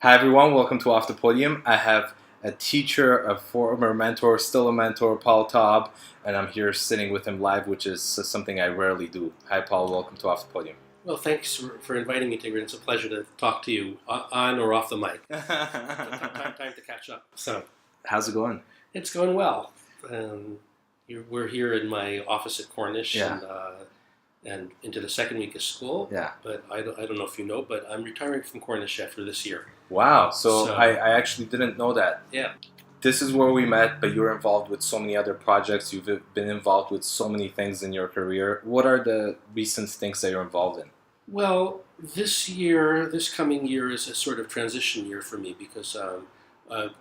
Hi everyone, welcome to Off the Podium. I have a teacher, a former mentor, still a mentor, Paul Taub, and I'm here sitting with him live, which is something I rarely do. Hi Paul, welcome to Off the Podium. Well, thanks for inviting me, Tigran. It's a pleasure to talk to you on or off the mic. Time to catch up. So, how's it going? It's going well. We're here in my office at Cornish, and into the second week of school. Yeah. But I don't know if you know, but I'm retiring from Cornish after this year. Wow. So I actually didn't know that. Yeah. This is where we met, but you're involved with so many other projects. You've been involved with so many things in your career. What are the recent things that you're involved in? Well, this coming year is a sort of transition year for me because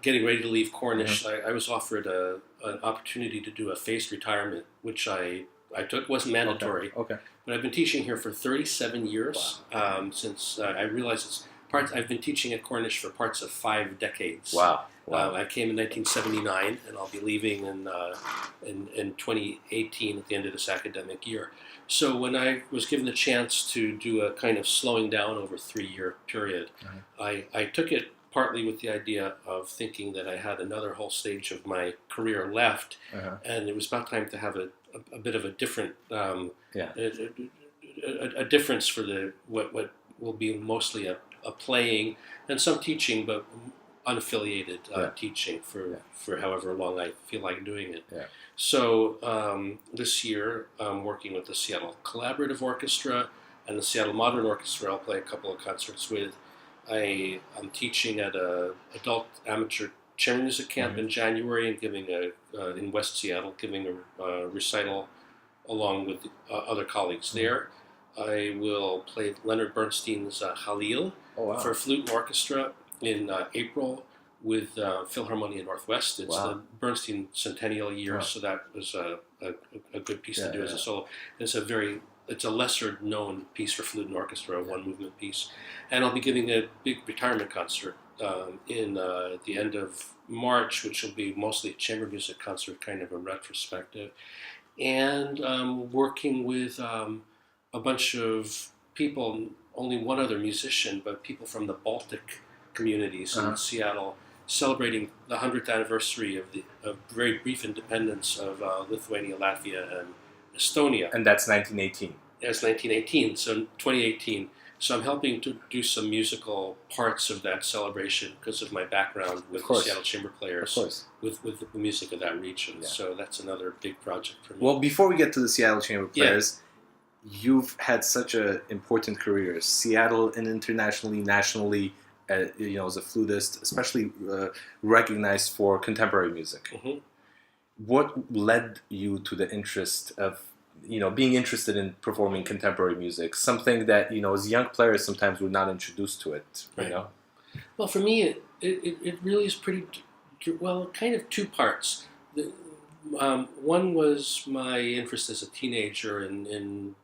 getting ready to leave Cornish, I was offered an opportunity to do a phased retirement, which I took. Wasn't mandatory. Okay. But I've been teaching here for 37 years. Wow. Since I realized it's parts. I've been teaching at Cornish for parts of 5 decades. Wow. I came in 1979, and I'll be leaving in 2018 at the end of this academic year. So when I was given the chance to do a kind of slowing down over a 3-year period, I took it partly with the idea of thinking that I had another whole stage of my career left, and it was about time to have a bit of a different a difference for what will be mostly a playing and some teaching, but unaffiliated teaching for however long I feel like doing it. Yeah. So this year I'm working with the Seattle Collaborative Orchestra and the Seattle Modern Orchestra. I'll play a couple of concerts with. I'm teaching at a adult amateur chamber music camp in January and giving in West Seattle, giving a recital along with other colleagues there. I will play Leonard Bernstein's Halil for flute and orchestra in April with Philharmonia Northwest. It's the Bernstein centennial year, so that was a good piece to do as a solo. It's a lesser known piece for flute and orchestra, a one movement piece. And I'll be giving a big retirement concert in the end of March, which will be mostly a chamber music concert, kind of a retrospective. And working with a bunch of people, only one other musician, but people from the Baltic communities in Seattle, celebrating the 100th anniversary of very brief independence of Lithuania, Latvia, and Estonia. And that's 1918. That's 1918, so 2018. So I'm helping to do some musical parts of that celebration because of my background with the Seattle Chamber Players, with the music of that region. Yeah. So that's another big project for me. Well, before we get to the Seattle Chamber Players, you've had such an important career. Seattle and internationally, nationally, as a flutist, especially recognized for contemporary music. What led you to the interest of being interested in performing contemporary music, something that, as young players, sometimes we're not introduced to it, Well, for me, it really is pretty, kind of 2 parts. One was my interest as a teenager in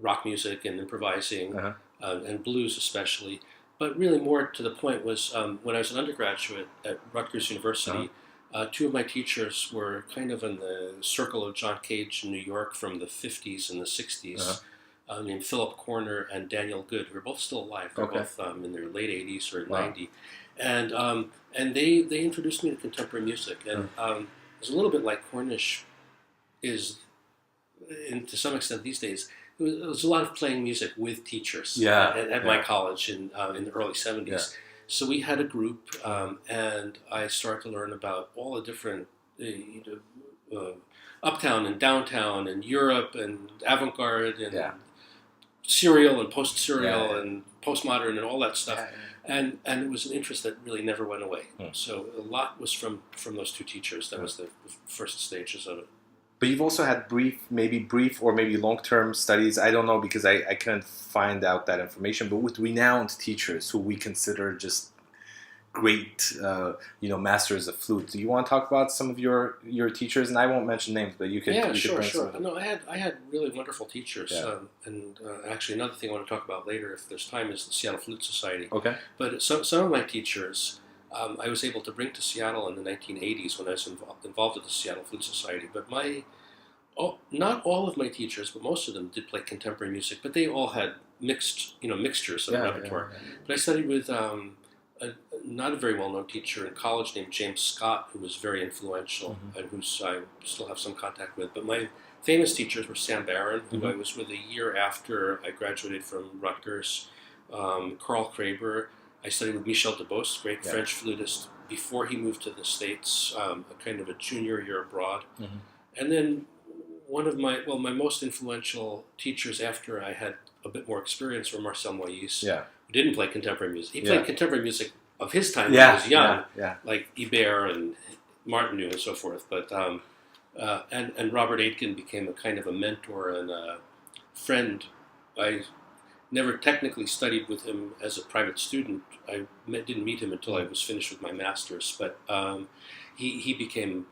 rock music and improvising, and blues especially, but really more to the point was when I was an undergraduate at Rutgers University, 2 of my teachers were kind of in the circle of John Cage in New York from the 50s and the 60s, named Philip Corner and Daniel Good, who are both still alive. They're both in their late 80s or 90. And they introduced me to contemporary music. And it's a little bit like Cornish is, to some extent these days. It was a lot of playing music with teachers at my college in the early 70s. Yeah. So we had a group, and I started to learn about all the different uptown and downtown and Europe and avant-garde and serial and post-serial and postmodern and all that stuff. And it was an interest that really never went away. So a lot was from those 2 teachers. That was the first stages of it. But you've also had brief or maybe long-term studies. I don't know because I couldn't find out that information. But with renowned teachers who we consider just great, masters of flute. Do you want to talk about some of your teachers? And I won't mention names, but you can. Yeah, sure. No, I had really wonderful teachers. And actually, another thing I want to talk about later, if there's time, is the Seattle Flute Society. Okay. But some of my teachers, I was able to bring to Seattle in the 1980s when I was involved with the Seattle Flute Society. But not all of my teachers, but most of them did play contemporary music. But they all had mixtures of repertoire. But I studied with not a very well-known teacher in college named James Scott, who was very influential and who I still have some contact with. But my famous teachers were Sam Barron, who I was with a year after I graduated from Rutgers, Carl Kraber. I studied with Michel Debost, great French flutist, before he moved to the States, a kind of a junior year abroad. And then one of my most influential teachers after I had a bit more experience were Marcel Moyse, who didn't play contemporary music. He played contemporary music of his time when he was young, like Ibert and Martineau and so forth. But and Robert Aitken became a kind of a mentor and a friend. I never technically studied with him as a private student. I didn't meet him until I was finished with my master's, but he became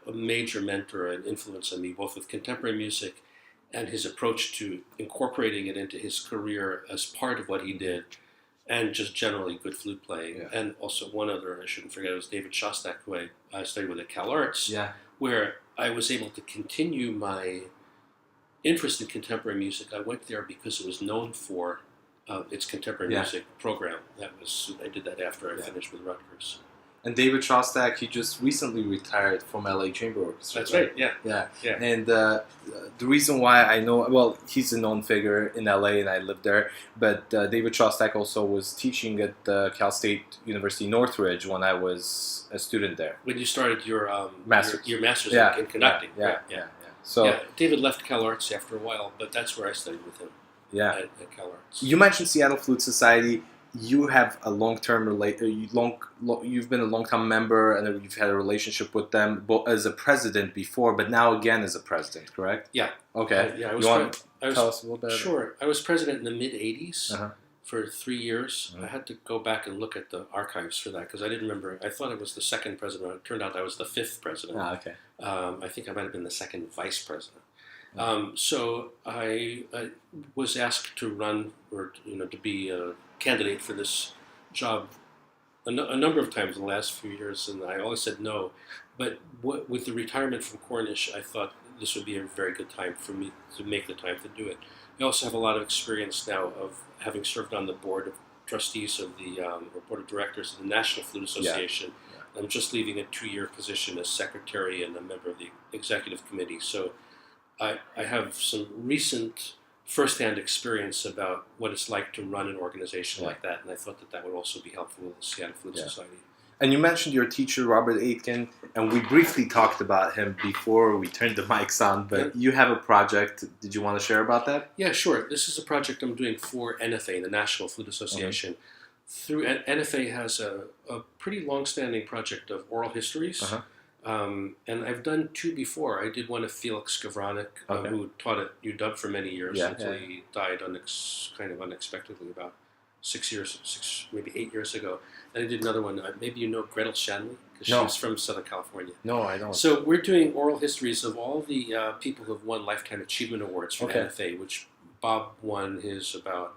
a major mentor and influence on me, both with contemporary music and his approach to incorporating it into his career as part of what he did, and just generally good flute playing. And also one other I shouldn't forget was David Shostak, who I studied with at Cal Arts, where I was able to continue my interest in contemporary music. I went there because it was known for its contemporary music program. I did that after I finished with Rutgers. And David Shostak, he just recently retired from LA Chamber Orchestra. That's right, yeah. And the reason why I know, well, he's a known figure in LA and I lived there, but David Shostak also was teaching at Cal State University Northridge when I was a student there. When you started your master's, your master's in conducting. So David left Cal Arts after a while, but that's where I studied with him. At Cal Arts. You mentioned Seattle Flute Society. You have a long-term you've been a long-time member, and you've had a relationship with them both as a president before, but now again as a president, correct? Yeah. Okay. Yeah. Tell us a little bit. Sure. I was president in the mid-'80s for 3 years. I had to go back and look at the archives for that because I didn't remember. I thought I was the second president. It turned out I was the fifth president. Okay. I think I might have been the second vice president. So I was asked to run, or to be a candidate for this job a number of times in the last few years, and I always said no. But with the retirement from Cornish, I thought this would be a very good time for me to make the time to do it. I also have a lot of experience now of having served on the board of trustees of the or board of directors of the National Flute Association. I'm just leaving a 2-year position as secretary and a member of the executive committee. So I have some recent first-hand experience about what it's like to run an organization like that, and I thought that would also be helpful with the Seattle Flute Society. And you mentioned your teacher, Robert Aitken, and we briefly talked about him before we turned the mics on, but you have a project. Did you want to share about that? Yeah, sure. This is a project I'm doing for NFA, the National Flute Association. Through NFA has a pretty long-standing project of oral histories, and I've done 2 before. I did one of Felix Gavranik, who taught at UW for many years until he died kind of unexpectedly about maybe 8 years ago. And I did another one. Maybe you know Gretel Shanley, because she's from Southern California. No, I don't. So we're doing oral histories of all the people who have won Lifetime Achievement Awards from NFA, which Bob won his about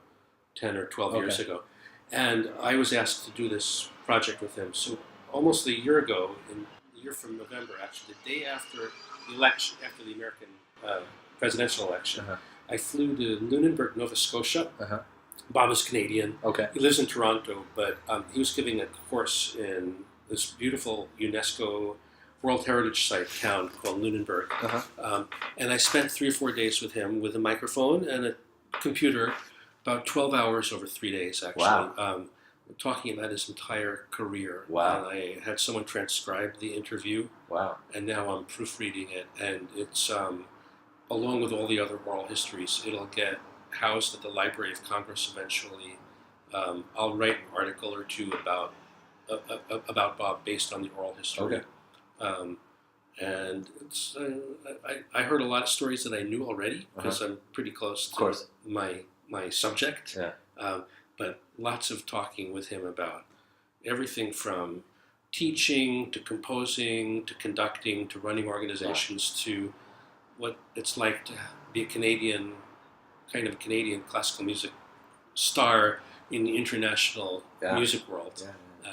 10 or 12 years ago. And I was asked to do this project with him. So almost a year ago, a year from November, actually, the day after the election, after the American presidential election, I flew to Lunenburg, Nova Scotia. Bob is Canadian. He lives in Toronto, but he was giving a course in this beautiful UNESCO World Heritage Site town called Lunenburg. And I spent 3 or 4 days with him with a microphone and a computer, about 12 hours over 3 days, actually, talking about his entire career. And I had someone transcribe the interview. And now I'm proofreading it, and it's, along with all the other oral histories, it'll get housed at the Library of Congress eventually. I'll write an article or 2 about Bob based on the oral history. And it's, I heard a lot of stories that I knew already because I'm pretty close to my subject. But lots of talking with him about everything from teaching to composing to conducting to running organizations to what it's like to be a Canadian classical music star in the international music world.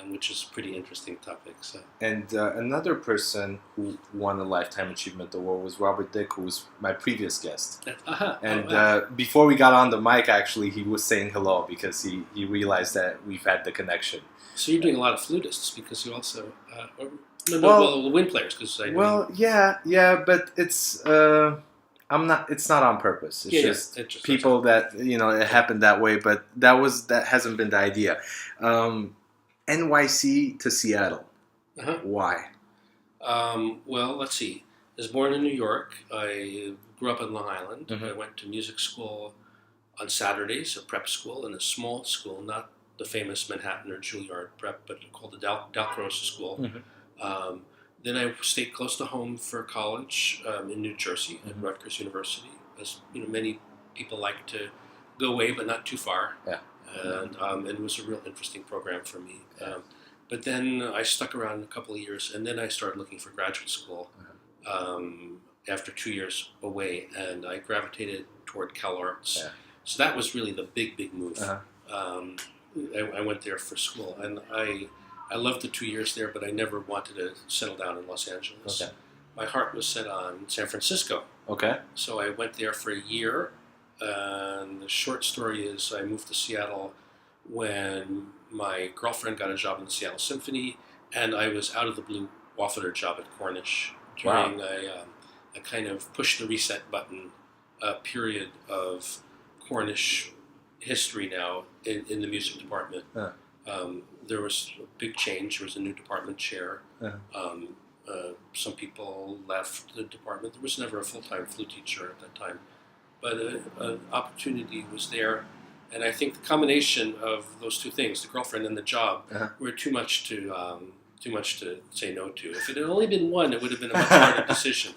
which is a pretty interesting topic. So. And another person who won a Lifetime Achievement Award was Robert Dick, who was my previous guest. And before we got on the mic, actually, he was saying hello because he realized that we've had the connection. So you're doing a lot of flutists because you also... the wind players, because I know but it's... It's not on purpose. It's just people that, it happened that way, but that hasn't been the idea. NYC to Seattle. Why? Well, let's see. I was born in New York. I grew up in Long Island. I went to music school on Saturdays, a prep school, in a small school, not the famous Manhattan or Juilliard prep, but called the Dalcroze School. Then I stayed close to home for college in New Jersey at Rutgers University, as many people like to go away, but not too far. And it was a real interesting program for me. But then I stuck around a couple of years, and then I started looking for graduate school after 2 years away, and I gravitated toward CalArts. So that was really the big move. I went there for school, and I loved the 2 years there, but I never wanted to settle down in Los Angeles. My heart was set on San Francisco. So I went there for a year, and the short story is I moved to Seattle when my girlfriend got a job in the Seattle Symphony, and I was out of the blue offered her a job at Cornish during a kind of push the reset button period of Cornish history now in the music department. There was a big change. There was a new department chair. Some people left the department. There was never a full-time flute teacher at that time. But an opportunity was there. And I think the combination of those two things, the girlfriend and the job, were too much to say no to. If it had only been one, it would have been a much harder decision.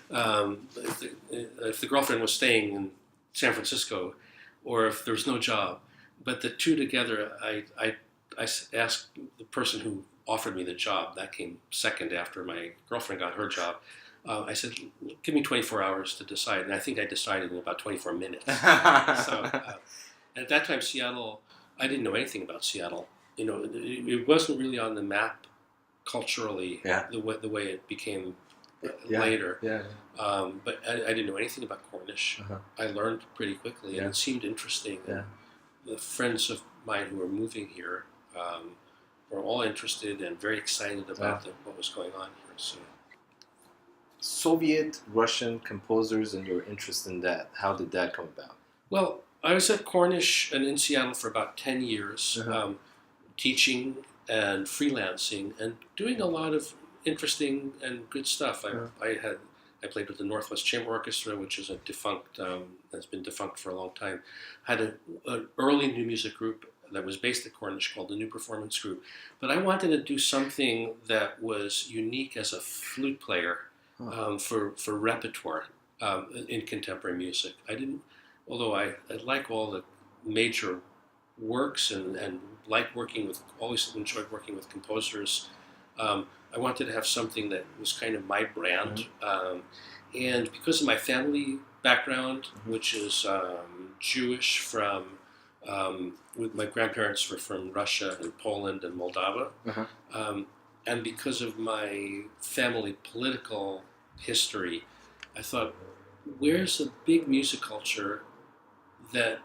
If the girlfriend was staying in San Francisco, or if there was no job. But the two together, I asked the person who offered me the job, that came second after my girlfriend got her job. I said, give me 24 hours to decide. And I think I decided in about 24 minutes. At that time, Seattle, I didn't know anything about Seattle. It wasn't really on the map culturally the way it became later. But I didn't know anything about Cornish. I learned pretty quickly, and it seemed interesting. The friends of mine who were moving here were all interested and very excited about what was going on here. So, Soviet Russian composers and your interest in that, how did that come about? Well, I was at Cornish and in Seattle for about 10 years, teaching and freelancing and doing a lot of interesting and good stuff. I played with the Northwest Chamber Orchestra, which is a defunct, has been defunct for a long time. Had an early new music group that was based at Cornish called the New Performance Group. But I wanted to do something that was unique as a flute player for repertoire in contemporary music. Although I like all the major works and always enjoyed working with composers, I wanted to have something that was kind of my brand. And because of my family background, which is Jewish with my grandparents were from Russia and Poland and Moldova, and because of my family political history, I thought, where's a big music culture that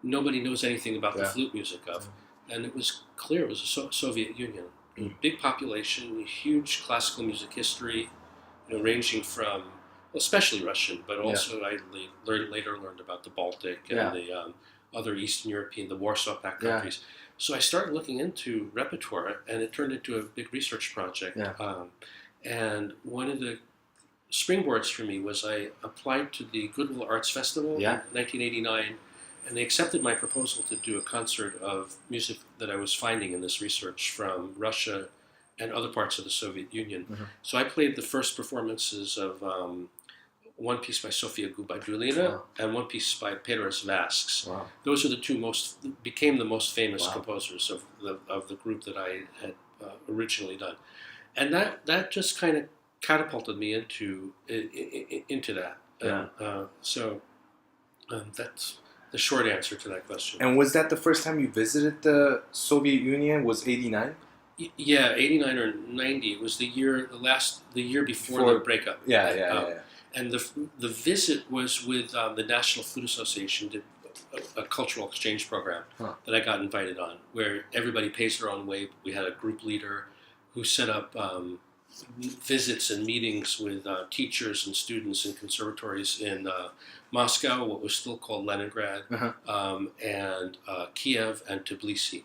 nobody knows anything about the flute music of? And it was clear it was the Soviet Union. Big population, huge classical music history, ranging from, especially Russian, but also I later learned about the Baltic and the other Eastern European, the Warsaw Pact countries. So I started looking into repertoire, and it turned into a big research project. And one of the springboards for me was I applied to the Goodwill Arts Festival in 1989, and they accepted my proposal to do a concert of music that I was finding in this research from Russia and other parts of the Soviet Union. So I played the first performances of one piece by Sofia Gubaidulina and one piece by Peteris Vasks. Those are the two became the most famous composers of the group that I had originally done. And that just kind of catapulted me into that. So that's the short answer to that question. And was that the first time you visited the Soviet Union? Was 89? Yeah, 89 or 90. It was the year before the breakup. Yeah. And the visit was with the National Flute Association, did a cultural exchange program that I got invited on, where everybody pays their own way. We had a group leader who set up visits and meetings with teachers and students in conservatories in Moscow, what was still called Leningrad, and Kiev and Tbilisi.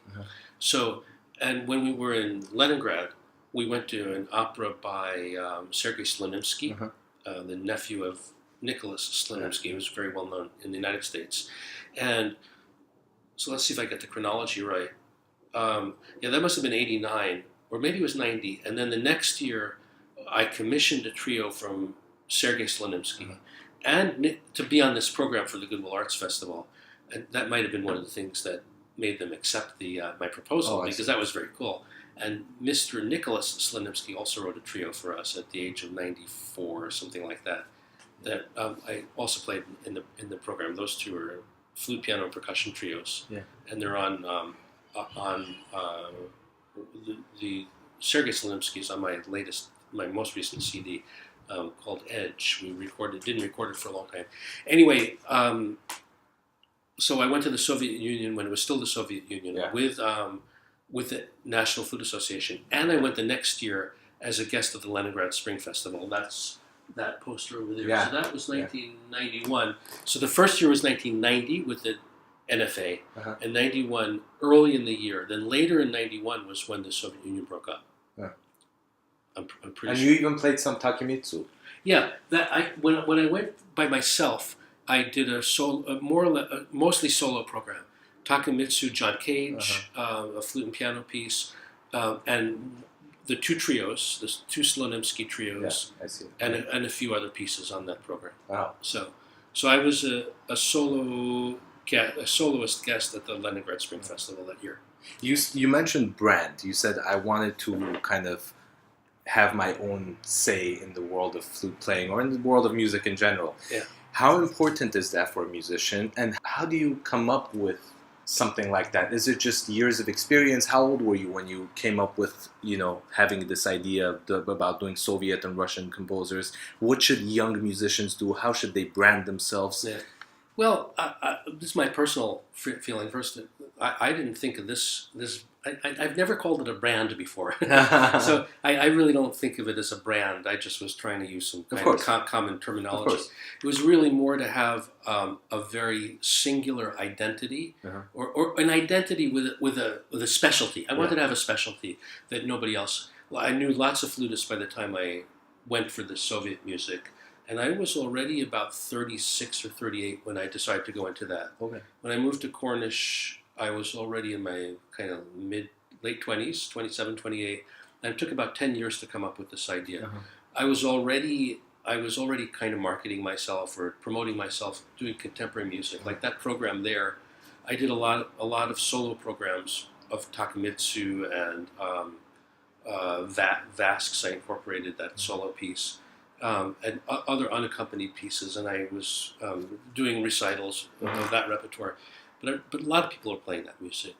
So, and when we were in Leningrad, we went to an opera by Sergei Slonimsky, the nephew of Nicholas Slonimsky, who was very well known in the United States. And so let's see if I get the chronology right. That must have been 89, or maybe it was 90. And then the next year, I commissioned a trio from Sergei Slonimsky and to be on this program for the Goodwill Arts Festival. And that might have been one of the things that made them accept my proposal, because that was very cool. And Mr. Nicholas Slonimsky also wrote a trio for us at the age of 94 or something like that. That I also played in the program. Those two are flute, piano, and percussion trios, and they're on the Sergei Slonimsky's on my most recent CD called Edge. Didn't record it for a long time. Anyway, so I went to the Soviet Union when it was still the Soviet Union with the National Flute Association, and I went the next year as a guest of the Leningrad Spring Festival. That's that poster over there. So that was 1991. So the first year was 1990 with the NFA, and 91 early in the year. Then later in 91 was when the Soviet Union broke up. I'm pretty and sure. you even played some Takemitsu. Yeah, when I went by myself, I did mostly solo program. Takemitsu, John Cage, a flute and piano piece, and the two trios, the two Slonimsky trios, and a few other pieces on that program. Wow! So I was a soloist guest at the Leningrad Spring Festival that year. You mentioned brand. You said I wanted to kind of have my own say in the world of flute playing or in the world of music in general. Yeah. How important is that for a musician, and how do you come up with something like that? Is it just years of experience? How old were you when you came up with, having this idea about doing Soviet and Russian composers? What should young musicians do? How should they brand themselves? Yeah. Well, this is my personal feeling. First, I didn't think of this. I've never called it a brand before, so I really don't think of it as a brand. I just was trying to use some kind of common terminology. It was really more to have a very singular identity, or an identity with a specialty. I wanted to have a specialty that nobody else. Well, I knew lots of flutists by the time I went for the Soviet music. And I was already about 36 or 38 when I decided to go into that. Okay. When I moved to Cornish, I was already in my kind of late 20s, 27, 28. And it took about 10 years to come up with this idea. I was already kind of marketing myself or promoting myself, doing contemporary music. Like that program there, I did a lot of solo programs of Takemitsu and Vasks. I incorporated that solo piece. And other unaccompanied pieces, and I was doing recitals of that repertoire. But a lot of people are playing that music.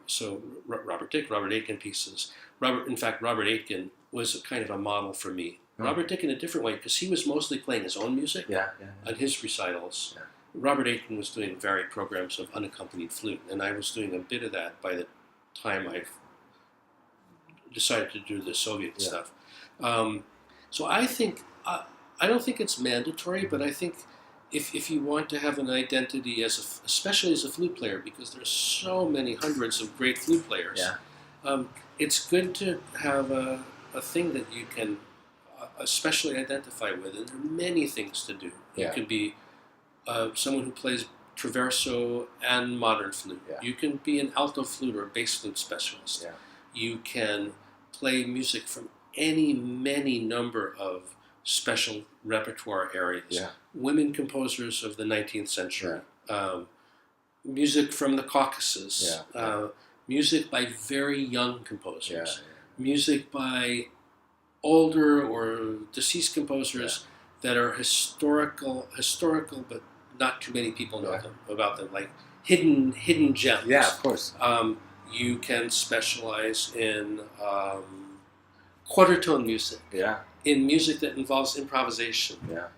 So Robert Aitken pieces. Robert Aitken was a kind of a model for me. Robert Aitken in a different way, because he was mostly playing his own music on his recitals. Robert Aitken was doing varied programs of unaccompanied flute, and I was doing a bit of that by the time I decided to do the Soviet stuff. So I think, I don't think it's mandatory, but I think if you want to have an identity, especially as a flute player, because there's so many hundreds of great flute players, it's good to have a thing that you can especially identify with, and there are many things to do. You could be someone who plays traverso and modern flute. You can be an alto flute or bass flute specialist. You can play music from many number of special repertoire areas. Women composers of the 19th century, music from the Caucasus, music by very young composers, music by older or deceased composers that are historical, but not too many people know about them, like hidden gems. Yeah, of course. you can specialize in quarter tone music. Yeah. In music that involves improvisation. Yeah.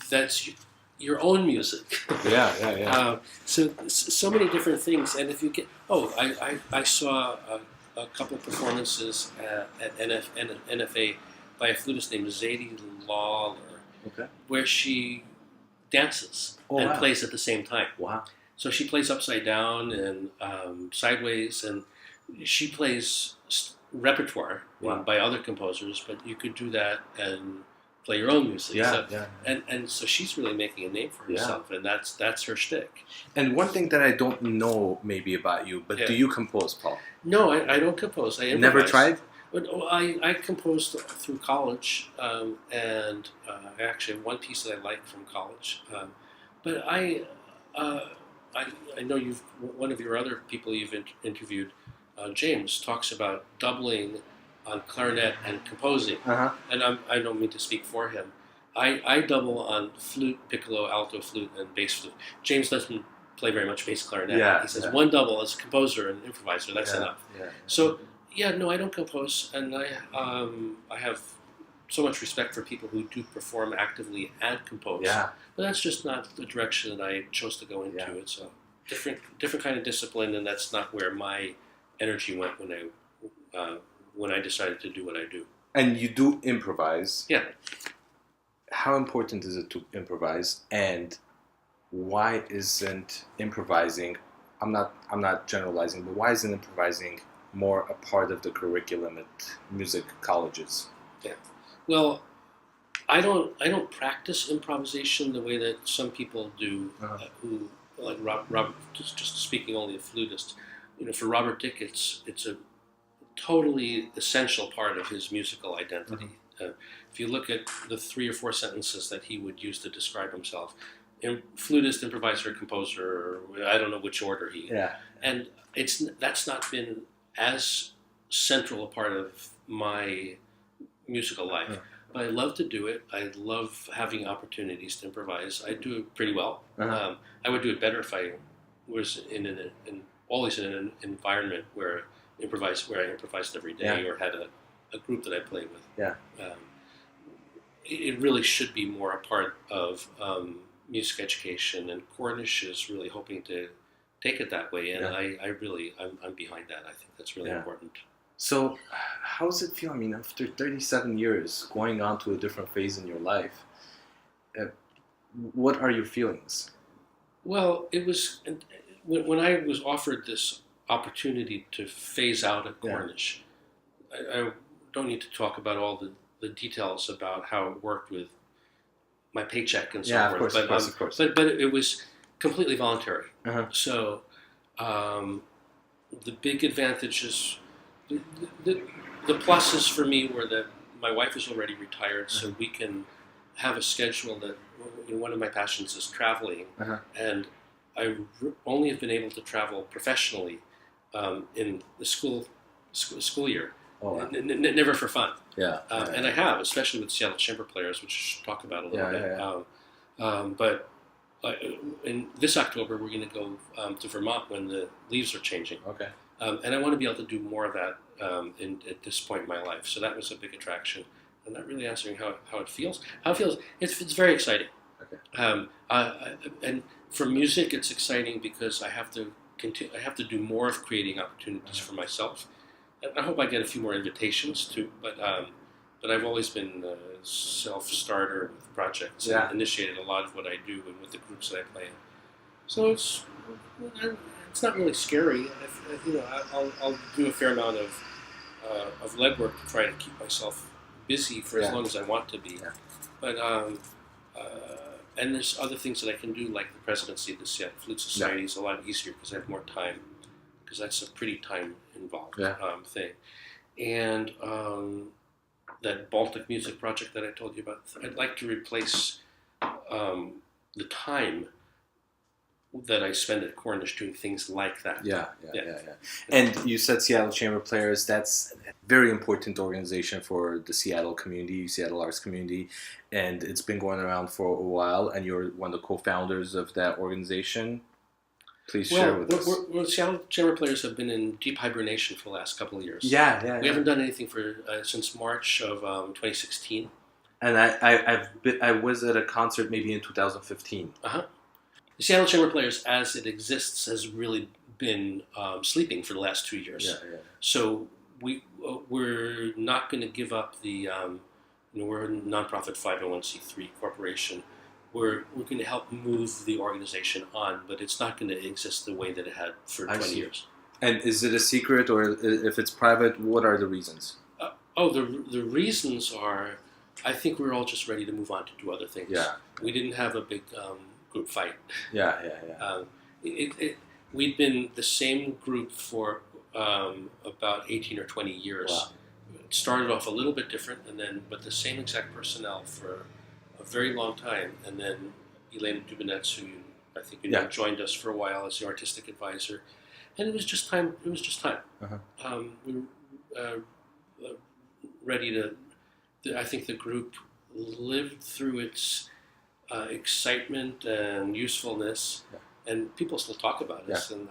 That's your own music. Yeah. So many different things, and if you get I saw a couple of performances at NFA by a flutist named Zadie Lawler, where she dances and plays at the same time. Wow! So she plays upside down and sideways, and she plays repertoire by other composers. But you could do that and play your own music. And so she's really making a name for herself, and that's her shtick. And one thing that I don't know maybe about you, but do you compose, Paul? No, I don't compose. I improvise. Never tried? But I composed through college, and I actually have one piece that I like from college. But I know one of your other people you've interviewed, James, talks about doubling on clarinet and composing. And I don't mean to speak for him. I double on flute, piccolo, alto flute, and bass flute. James doesn't play very much bass clarinet. He says one double as a composer and improviser, that's enough. So, no, I don't compose, and I have so much respect for people who do perform actively and compose. But that's just not the direction that I chose to go into. It's a different kind of discipline, and that's not where my energy went when I decided to do what I do. And you do improvise. Yeah. How important is it to improvise, and why isn't improvising? I'm not generalizing, but why isn't improvising more a part of the curriculum at music colleges? Yeah. Well, I don't practice improvisation the way that some people do, who like Robert. Just speaking only of flutists, for Robert Dick, it's a totally essential part of his musical identity. If you look at the 3 or 4 sentences that he would use to describe himself, flutist, improviser, composer, I don't know which order and that's not been as central a part of my musical life. But I love to do it. I love having opportunities to improvise. I do it pretty well. I would do it better if I was always in an environment where I improvised every day or had a group that I played with. It really should be more a part of music education, and Cornish is really hoping to take it that way, and I'm behind that. I think that's really important. So how does it feel? I mean, after 37 years, going on to a different phase in your life, what are your feelings? Well, it was when I was offered this opportunity to phase out at Cornish. I don't need to talk about all the details about how it worked with my paycheck and so forth. Of course. But it was completely voluntary. So the big advantages, the pluses for me were that my wife is already retired, so we can have a schedule that, one of my passions is traveling, and I only have been able to travel professionally in the school year. Never for fun. And I have, especially with Seattle Chamber Players, which we'll talk about a little bit. But in this October, we're going to go to Vermont when the leaves are changing. And I want to be able to do more of that at this point in my life. So that was a big attraction. I'm not really answering how it feels. How it feels, it's very exciting. And for music, it's exciting because I have to continue. I have to do more of creating opportunities for myself. And I hope I get a few more invitations too. But I've always been a self-starter with projects and initiated a lot of what I do and with the groups that I play in. So it's not really scary. I'll do a fair amount of legwork to try to keep myself busy for as long as I want to be. But and there's other things that I can do, like the presidency of the Seattle Flute Society is a lot easier because I have more time, because that's a pretty time-involved thing. And that Baltic music project that I told you about, I'd like to replace the time that I spend at Cornish doing things like that. And you said Seattle Chamber Players. That's a very important organization for the Seattle community, Seattle arts community, and it's been going around for a while, and you're one of the co-founders of that organization. Please share with us. Well, Seattle Chamber Players have been in deep hibernation for the last couple of years. Yeah. We haven't done anything since March of 2016. And I was at a concert maybe in 2015. The Seattle Chamber Players, as it exists, has really been sleeping for the last 2 years. Yeah. So we're not going to give up the. We're a nonprofit 501c3 corporation. We're going to help move the organization on, but it's not going to exist the way that it had for 20 years. And is it a secret, or if it's private, what are the reasons? The reasons are, I think we're all just ready to move on to do other things. Yeah. We didn't have a big group fight. Yeah. We'd been the same group for about 18 or 20 years. Wow. It started off a little bit different, but the same exact personnel for a very long time. And then Elena Dubinets, who I think joined us for a while as the artistic advisor. And it was just time. We were ready to. I think the group lived through its excitement and usefulness, and people still talk about us and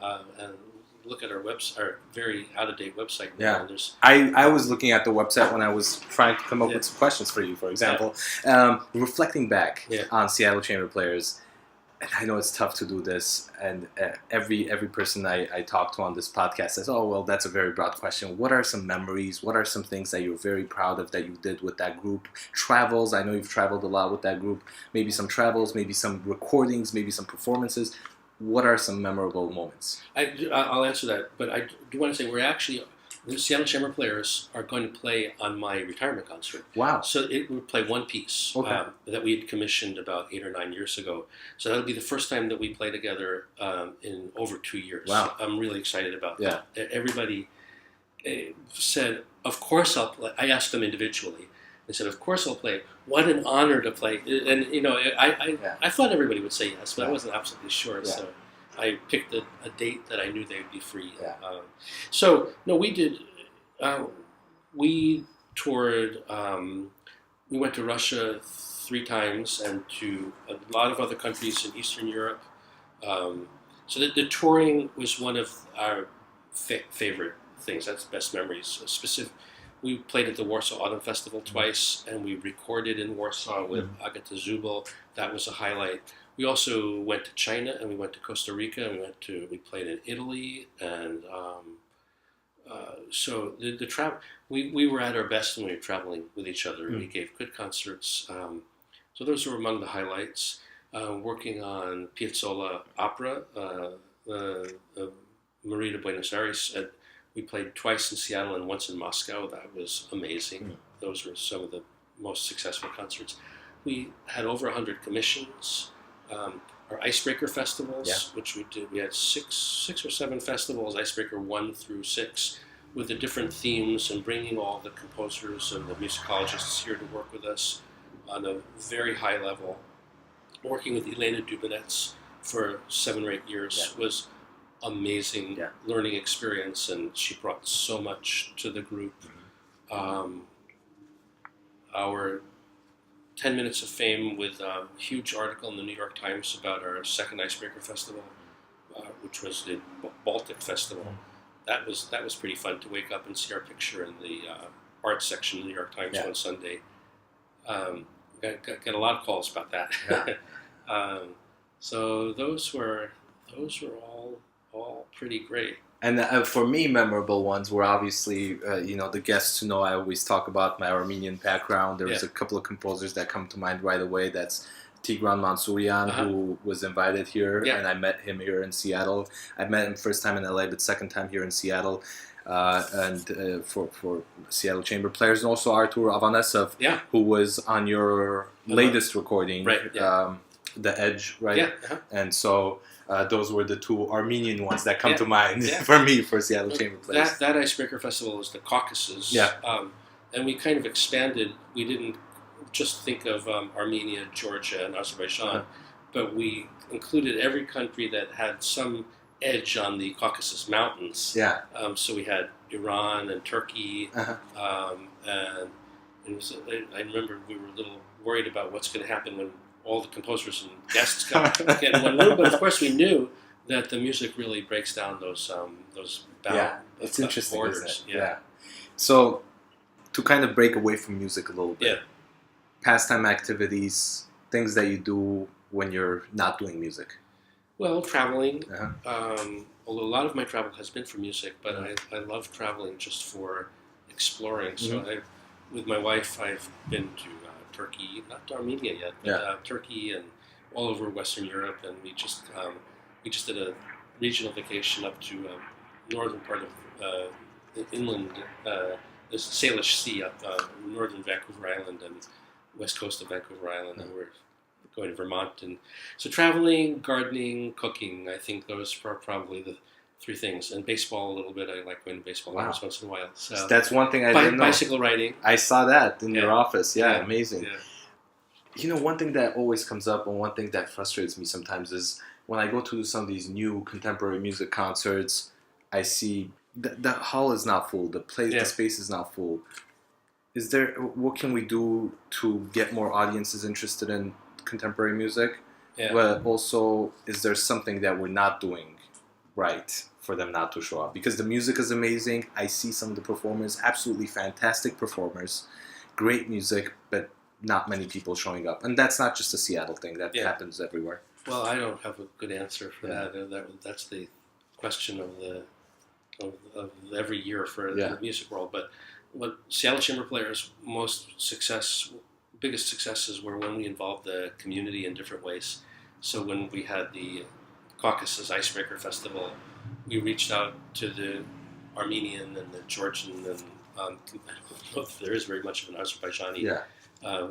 look at our our very out-of-date website. Yeah, now. I was looking at the website when I was trying to come up with some questions for you. For example, reflecting back on Seattle Chamber Players. And I know it's tough to do this, and every person I talk to on this podcast says, "Oh, well, that's a very broad question. What are some memories? What are some things that you're very proud of that you did with that group? Travels. I know you've traveled a lot with that group. Maybe some travels, maybe some recordings, maybe some performances. What are some memorable moments?" I'll answer that, but I do want to say the Seattle Chamber Players are going to play on my retirement concert. Wow. So it would play one piece that we had commissioned about 8 or 9 years ago. So that'll be the first time that we play together in over 2 years. Wow. I'm really excited about that. Everybody said, of course I'll play. I asked them individually. They said, of course I'll play. What an honor to play. And, I thought everybody would say yes, but I wasn't absolutely sure. Yeah. So I picked a date that I knew they would be free. Yeah. We did. We toured. We went to Russia 3 times and to a lot of other countries in Eastern Europe. So the touring was one of our favorite things. That's best memories. We played at the Warsaw Autumn Festival twice, and we recorded in Warsaw with Agata Zubel. That was a highlight. We also went to China, and we went to Costa Rica, and we played in Italy, and so the travel. We were at our best when we were traveling with each other. We gave good concerts. So those were among the highlights. Working on Piazzolla opera, Marie de Buenos Aires. We played twice in Seattle and once in Moscow. That was amazing. Those were some of the most successful concerts. We had over 100 commissions. Our Icebreaker festivals, which we did, we had six or seven festivals, Icebreaker 1 through 6, with the different themes and bringing all the composers and the musicologists here to work with us on a very high level. Working with Elena Dubinets for 7 or 8 years was amazing learning experience, and she brought so much to the group. Our 10 Minutes of Fame with a huge article in the New York Times about our second Icebreaker Festival, which was the Baltic Festival. That was pretty fun to wake up and see our picture in the art section of the New York Times one Sunday. Got a lot of calls about that. So those were all pretty great. And for me, memorable ones were obviously, the guests who know I always talk about my Armenian background. There was a couple of composers that come to mind right away. That's Tigran Mansourian, who was invited here, and I met him here in Seattle. I met him first time in LA, but second time here in Seattle. For Seattle Chamber Players, and also Artur Avanesov, who was on your latest recording, The Edge, right? And so those were the 2 Armenian ones that come to mind for me for Seattle Chamber Players. That Icebreaker Festival is the Caucasus, and we kind of expanded. We didn't just think of Armenia, Georgia, and Azerbaijan, but we included every country that had some edge on the Caucasus Mountains. So we had Iran and Turkey, and it was, I remember we were a little worried about what's going to happen when all the composers and guests get in one room, but of course we knew that the music really breaks down those it's interesting, borders. Isn't it? Yeah. So, to kind of break away from music a little bit, pastime activities, things that you do when you're not doing music. Well, traveling. Although a lot of my travel has been for music, but I love traveling just for exploring. So with my wife, I've been to Turkey, not to Armenia yet, but Turkey and all over Western Europe, and we just did a regional vacation up to northern part of the inland, the Salish Sea up northern Vancouver Island and west coast of Vancouver Island, and we're going to Vermont. And so traveling, gardening, cooking, I think those are probably the three things. And baseball a little bit. I like going to baseball games once in a while. So that's one thing I didn't know. Bicycle riding. I saw that in your office. Yeah, amazing. Yeah. You know, one thing that always comes up and one thing that frustrates me sometimes is when I go to some of these new contemporary music concerts, I see the hall is not full. The space is not full. What can we do to get more audiences interested in contemporary music? Yeah. But also, is there something that we're not doing right for them not to show up? Because the music is amazing. I see some of the performers, absolutely fantastic performers, great music, but not many people showing up. And that's not just a Seattle thing. That happens everywhere. Well, I don't have a good answer for that. That's the question of every year for the music world. But what Seattle Chamber Players' biggest successes were when we involved the community in different ways. So when we had the Caucasus Icebreaker Festival, we reached out to the Armenian and the Georgian and I don't know if there is very much of an Azerbaijani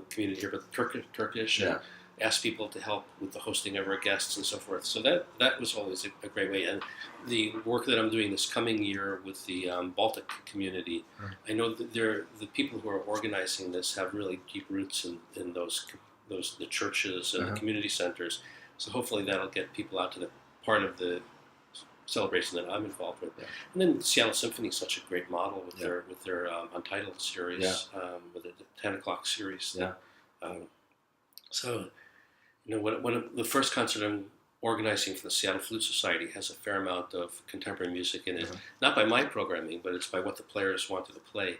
community here, but Turkish, and asked people to help with the hosting of our guests and so forth. So that was always a great way. And the work that I'm doing this coming year with the Baltic community, I know that the people who are organizing this have really deep roots in the churches and the community centers. So hopefully that'll get people out to the part of the celebration that I'm involved with. Yeah. And then Seattle Symphony is such a great model with their Untitled series, with the 10 o'clock series. So, you know, when the first concert I'm organizing for the Seattle Flute Society has a fair amount of contemporary music in it, not by my programming, but it's by what the players wanted to play.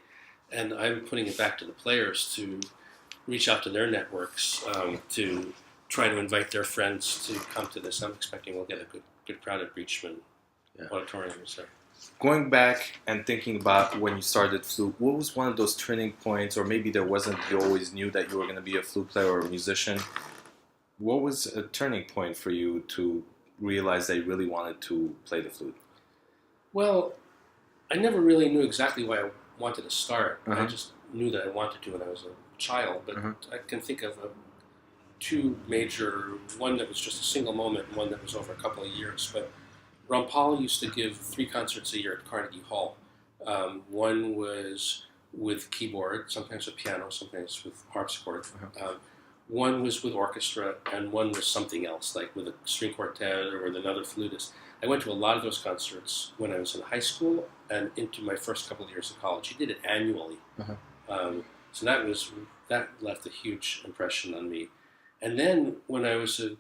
And I'm putting it back to the players to reach out to their networks, to try to invite their friends to come to this. I'm expecting we'll get a good crowd at Breachman Auditorium. So. Going back and thinking about when you started flute, what was one of those turning points, or maybe there wasn't, you always knew that you were going to be a flute player or a musician? What was a turning point for you to realize that you really wanted to play the flute? Well, I never really knew exactly why I wanted to start. I just knew that I wanted to when I was a child, but I can think of two major, one that was just a single moment and one that was over a couple of years. But Paul used to give 3 concerts a year at Carnegie Hall. One was with keyboard, sometimes with piano, sometimes with harpsichord. One was with orchestra, and one was something else, like with a string quartet or with another flutist. I went to a lot of those concerts when I was in high school and into my first couple of years of college. He did it annually. So that left a huge impression on me. And then when I was a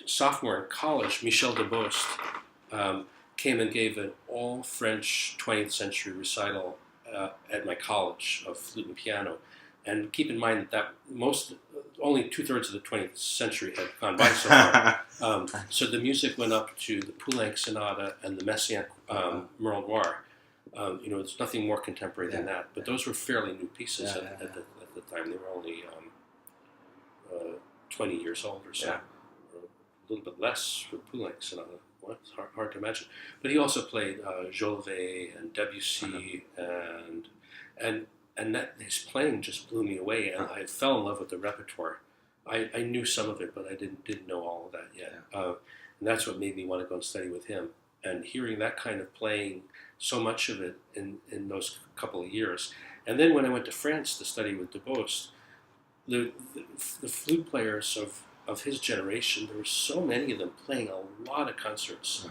sophomore in college, Michel Debost came and gave an all-French 20th century recital at my college of flute and piano. And keep in mind that only 2/3 of the 20th century had gone by so far. So the music went up to the Poulenc Sonata and the Messiaen Merle Noir. There's nothing more contemporary than that. But those were fairly new pieces at the time. They were only 20 years old or so, or a little bit less for Poulenc Sonata. Well, it's hard to imagine. But he also played Jolivet and Debussy and that his playing just blew me away, and I fell in love with the repertoire. I knew some of it, but I didn't know all of that yet. And that's what made me want to go and study with him. And hearing that kind of playing, so much of it in those couple of years. And then when I went to France to study with Debost, the flute players of his generation, there were so many of them playing a lot of concerts.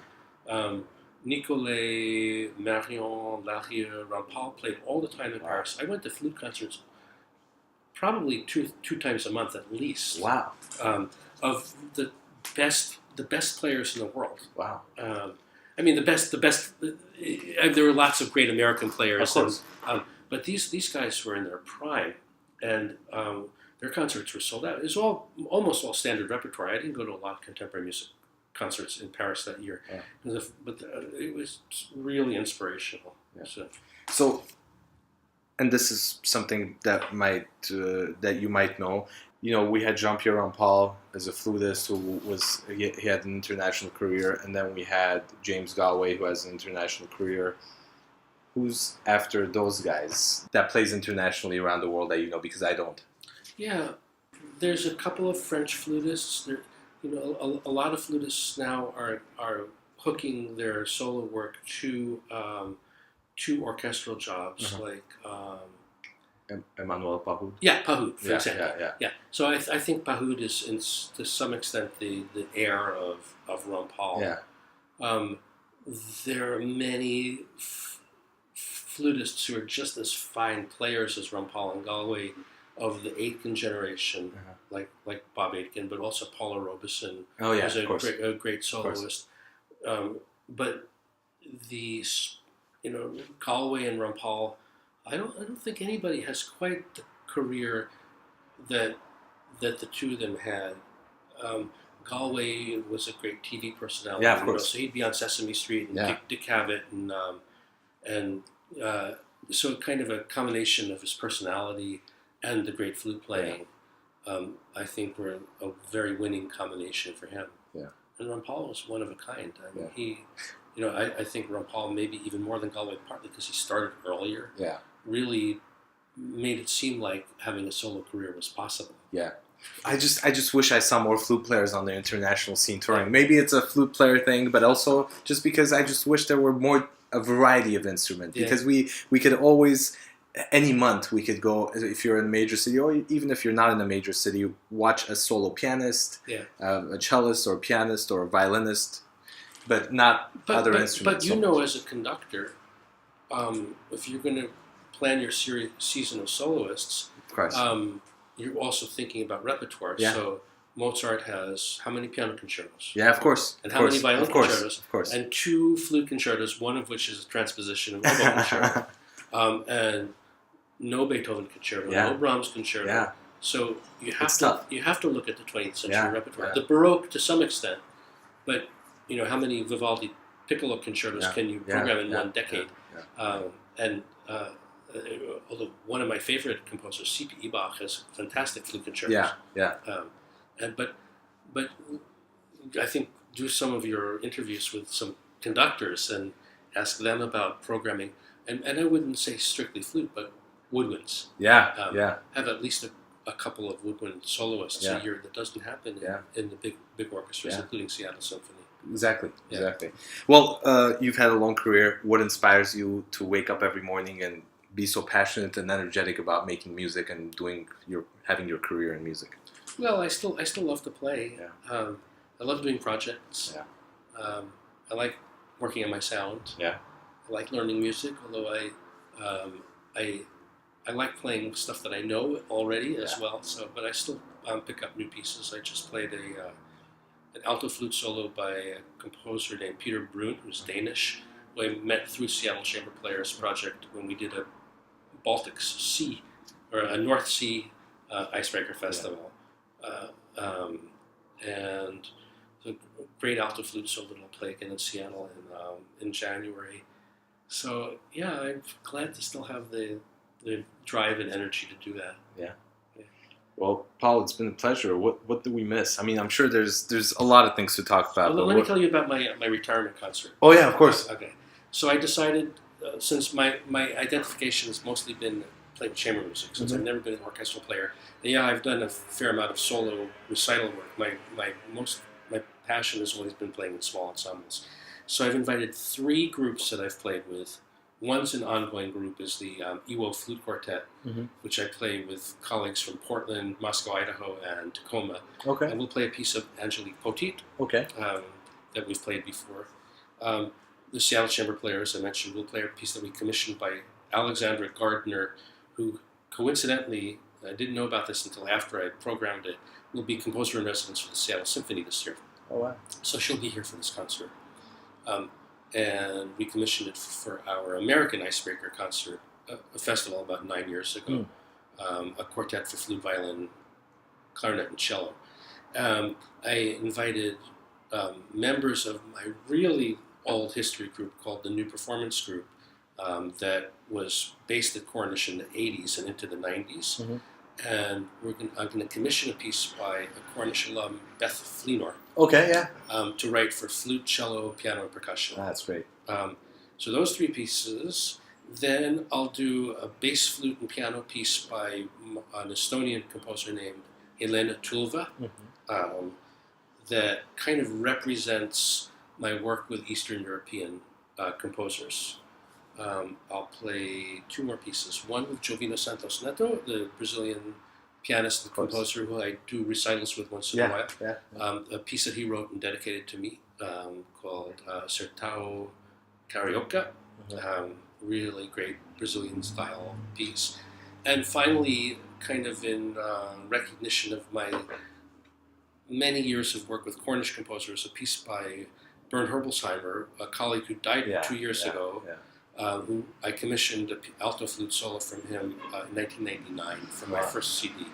Nicolet, Marion, Larrieux, Rampal played all the time in Paris. I went to flute concerts probably two times a month at least. Wow. Of the the best players in the world. Wow. I mean, the best. There were lots of great American players, Of course. but these guys were in their prime, and their concerts were sold out. It was almost all standard repertoire. I didn't go to a lot of contemporary music concerts in Paris that year, but it was really inspirational. Yeah. So, and this is something that that you might know. You know, we had Jean-Pierre Rampal as a flutist he had an international career, and then we had James Galway, who has an international career. Who's after those guys that plays internationally around the world that you know? Because I don't. Yeah, there's a couple of French flutists. There, a lot of flutists now are hooking their solo work to orchestral jobs like. Emmanuel Pahoud. Yeah, Pahoud, for example. Yeah. So I think Pahoud is to some extent the heir of Rampal. Yeah. There are many flutists who are just as fine players as Rampal and Galway of the Aitken generation, like Bob Aitken, but also Paula Robeson, who's a great soloist. But these, Galway and Rampal, I don't think anybody has quite the career that the two of them had. Galway was a great TV personality. Yeah, of course. So he'd be on Sesame Street and Dick Cavett and so kind of a combination of his personality and the great flute playing. I think were a very winning combination for him. Yeah. And Rampal was one of a kind. I mean, he, I think Rampal maybe even more than Galway, partly because he started earlier. Yeah. Really made it seem like having a solo career was possible. Yeah. I just wish I saw more flute players on the international scene touring. Maybe it's a flute player thing, but also just because I just wish there were a variety of instruments. Yeah. Because we could always, any month we could go, if you're in a major city, or even if you're not in a major city, watch a solo pianist, a cellist or a pianist or a violinist, but not other instruments. But as a conductor, if you're going to plan your season of soloists, of course. You're also thinking about repertoire. Yeah. So Mozart has how many piano concertos? Yeah, of course. And how many violin concertos? Of course. And 2 flute concertos, one of which is a transposition of oboe concerto. And no Beethoven concerto, no Brahms concerto. Yeah. So you have to look at the 20th century repertoire. Yeah. The Baroque to some extent, but how many Vivaldi piccolo concertos can you program in one decade? Yeah. Although one of my favorite composers, C.P. Ebach, has fantastic flute concertos. But I think do some of your interviews with some conductors and ask them about programming. And I wouldn't say strictly flute, but woodwinds. Have at least a couple of woodwind soloists a year. That doesn't happen in the big orchestras, including Seattle Symphony. Exactly. Well, you've had a long career. What inspires you to wake up every morning and be so passionate and energetic about making music and having your career in music? Well, I still love to play. Yeah. I love doing projects. Yeah. I like working on my sound. Yeah. I like learning music, although I like playing stuff that I know already as well. So, but I still pick up new pieces. I just played an alto flute solo by a composer named Peter Brun, who's Danish, who I met through Seattle Chamber Players Project when we did a Baltic Sea or a North Sea icebreaker festival, and the great alto flute solo that I'll play again in Seattle in January. So I'm glad to still have the drive and energy to do that. Yeah. Well, Paul, it's been a pleasure. What do we miss? I mean, I'm sure there's a lot of things to talk about. Well, let me tell you about my retirement concert. Oh yeah, of course. Okay. So I decided, since my identification has mostly been playing chamber music, since I've never been an orchestral player. And I've done a fair amount of solo recital work. My passion has always been playing in small ensembles. So I've invited 3 groups that I've played with. One's an ongoing group, is the Iwo Flute Quartet, which I play with colleagues from Portland, Moscow, Idaho, and Tacoma. Okay. And we'll play a piece of Angelique Potit that we've played before. The Seattle Chamber Players, I mentioned, will play a piece that we commissioned by Alexandra Gardner, who coincidentally, I didn't know about this until after I programmed it, will be composer in residence for the Seattle Symphony this year. Oh, wow. So she'll be here for this concert. And we commissioned it for our American Icebreaker concert, a festival about 9 years ago. A quartet for flute, violin, clarinet, and cello. I invited members of my really old history group called the New Performance Group that was based at Cornish in the 80s and into the 90s. Mm-hmm. And I'm going to commission a piece by a Cornish alum, Beth Fleenor. Okay, yeah. To write for flute, cello, piano, and percussion. That's great. So those 3 pieces. Then I'll do a bass flute and piano piece by an Estonian composer named Helena Tulva. Mm-hmm. That kind of represents my work with Eastern European composers. I'll play 2 more pieces. One with Jovino Santos Neto, the Brazilian pianist and composer who I do recitals with once in a while. Yeah. A piece that he wrote and dedicated to me called Sertão Carioca. Mm-hmm. Really great Brazilian style piece. And finally, kind of in recognition of my many years of work with Cornish composers, a piece by Bernd Herbelsheimer, a colleague who died 2 years ago, who I commissioned an alto flute solo from him in 1999 for my first CD.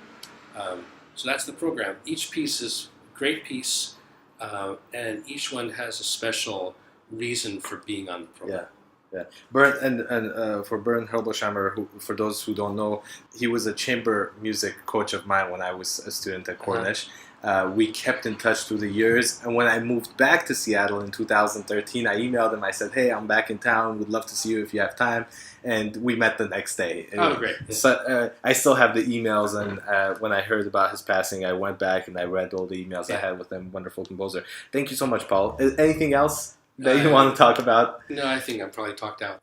So that's the program. Each piece is a great piece, and each one has a special reason for being on the program. Yeah, Bernd and for Bernd Herbelsheimer, who, for those who don't know, he was a chamber music coach of mine when I was a student at Cornish. We kept in touch through the years, and when I moved back to Seattle in 2013, I emailed him. I said, "Hey, I'm back in town. Would love to see you if you have time." And we met the next day. Oh, great! So I still have the emails, and when I heard about his passing, I went back and I read all the emails I had with him. Wonderful composer. Thank you so much, Paul. Anything else that you want to talk about? No, I think I'm probably talked out.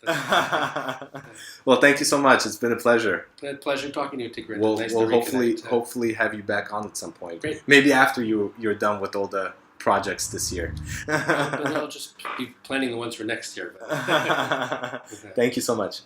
Well, thank you so much. It's been a pleasure. It's been a pleasure talking to you, Tigran. We'll nice hopefully have you back on at some point. Great. Maybe after you're done with all the projects this year. But I'll just be planning the ones for next year. Thank you so much.